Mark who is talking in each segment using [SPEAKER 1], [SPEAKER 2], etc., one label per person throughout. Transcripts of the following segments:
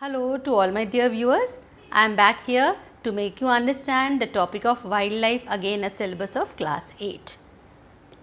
[SPEAKER 1] Hello to all my dear viewers. I am back here to make you understand the topic of wildlife, again a syllabus of class 8.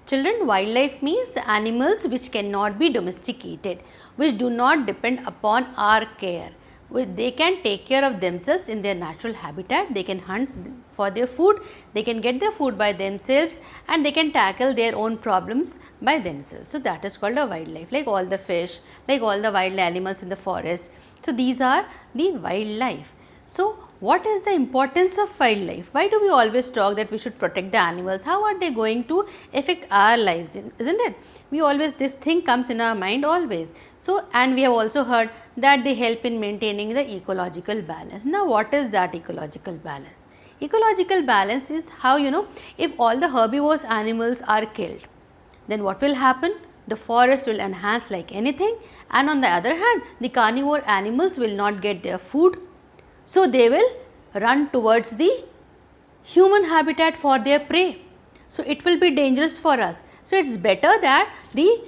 [SPEAKER 1] Children, wildlife means the animals which cannot be domesticated, which do not depend upon our care. They can take care of themselves in their natural habitat, they can hunt for their food, they can get their food by themselves and they can tackle their own problems by themselves. So, that is called a wildlife, like all the fish, like all the wild animals in the forest. So, these are the wildlife. So, what is the importance of wildlife? Why do we always talk that we should protect the animals? How are they going to affect our lives, isn't it? We always, this thing comes in our mind always. So, and we have also heard that they help in maintaining the ecological balance. Now, what is that ecological balance? Ecological balance is how, if all the herbivorous animals are killed, then what will happen? The forest will enhance like anything, and on the other hand, the carnivore animals will not get their food. So, they will run towards the human habitat for their prey. So, it will be dangerous for us. So, it is better that the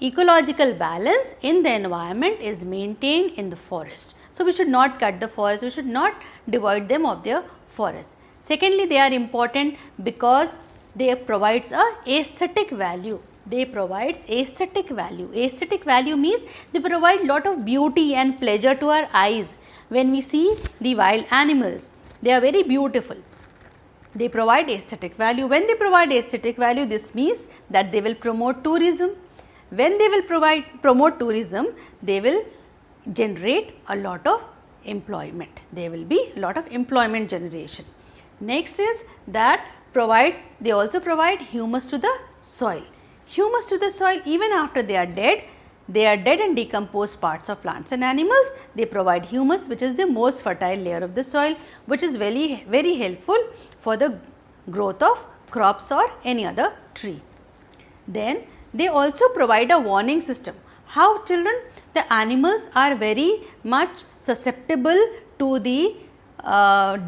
[SPEAKER 1] ecological balance in the environment is maintained in the forest. So, we should not cut the forest, we should not devoid them of their forest. Secondly, they are important because they provides a aesthetic value. They provide aesthetic value. Aesthetic value means they provide lot of beauty and pleasure to our eyes. When we see the wild animals, they are very beautiful. They provide aesthetic value. When they provide aesthetic value, this means that they will promote tourism. When they will promote tourism, they will generate a lot of employment. There will be a lot of employment generation. Next is that they also provide humus to the soil. Humus to the soil, even after they are dead and decomposed parts of plants and animals, they provide humus, which is the most fertile layer of the soil, which is very, very helpful for the growth of crops or any other tree. Then they also provide a warning system. How, children? The animals are very much susceptible to the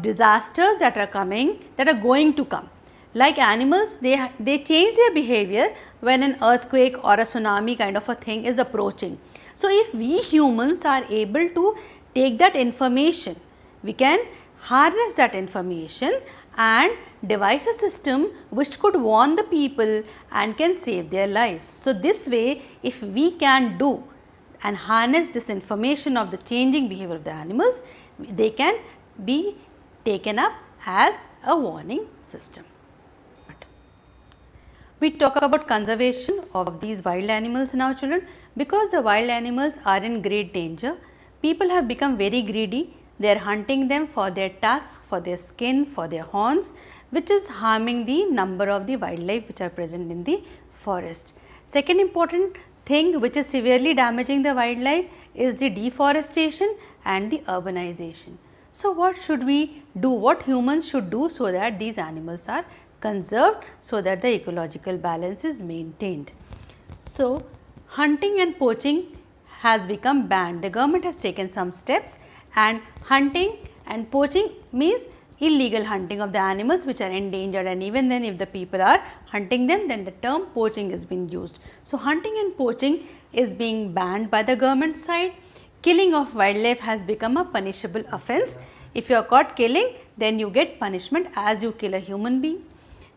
[SPEAKER 1] disasters that are coming, that are going to come. Like animals, they change their behavior when an earthquake or a tsunami kind of a thing is approaching. So, if we humans are able to take that information, we can harness that information and devise a system which could warn the people and can save their lives. So, this way, if we can do and harness this information of the changing behavior of the animals, they can be taken up as a warning system. We talk about conservation of these wild animals now, children. Because the wild animals are in great danger, people have become very greedy. They are hunting them for their tusks, for their skin, for their horns, which is harming the number of the wildlife which are present in the forest. Second important thing which is severely damaging the wildlife is the deforestation and the urbanization. So, what should we do? What humans should do so that these animals are conserved, so that the ecological balance is maintained? So, hunting and poaching has become banned. The government has taken some steps, and hunting and poaching means illegal hunting of the animals which are endangered, and even then if the people are hunting them, then the term poaching is being used. So, hunting and poaching is being banned by the government side. Killing of wildlife has become a punishable offence. If you are caught killing, then you get punishment as you kill a human being.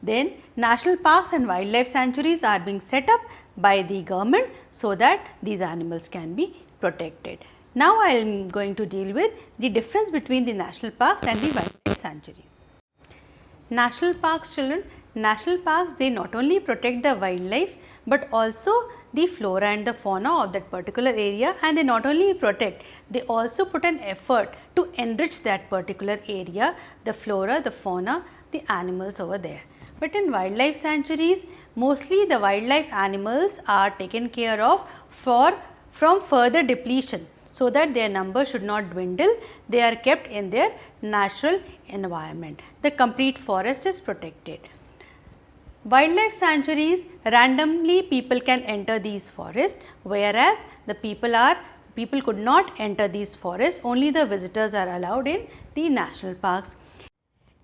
[SPEAKER 1] Then national parks and wildlife sanctuaries are being set up by the government so that these animals can be protected. Now, I am going to deal with the difference between the national parks and the wildlife sanctuaries. National parks, children, national parks, they not only protect the wildlife, but also the flora and the fauna of that particular area, and they not only protect, they also put an effort to enrich that particular area, the flora, the fauna, the animals over there. But in wildlife sanctuaries, mostly the wildlife animals are taken care of from further depletion, so that their number should not dwindle. They are kept in their natural environment. The complete forest is protected. Wildlife sanctuaries, randomly people can enter these forests, whereas the people could not enter these forests, only the visitors are allowed in the national parks.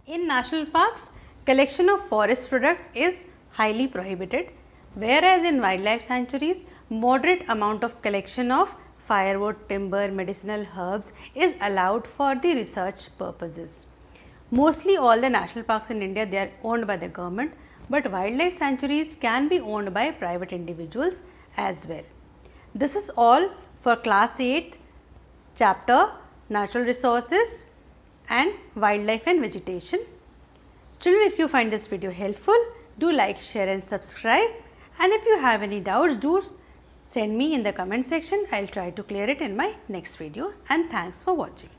[SPEAKER 1] In national parks, collection of forest products is highly prohibited, whereas in wildlife sanctuaries, moderate amount of collection of firewood, timber, medicinal herbs is allowed for the research purposes. Mostly all the national parks in India, they are owned by the government, but wildlife sanctuaries can be owned by private individuals as well. This is all for class 8th chapter Natural Resources and Wildlife and Vegetation. Children, if you find this video helpful, do like, share and subscribe, and if you have any doubts, do send me in the comment section. I will try to clear it in my next video, and thanks for watching.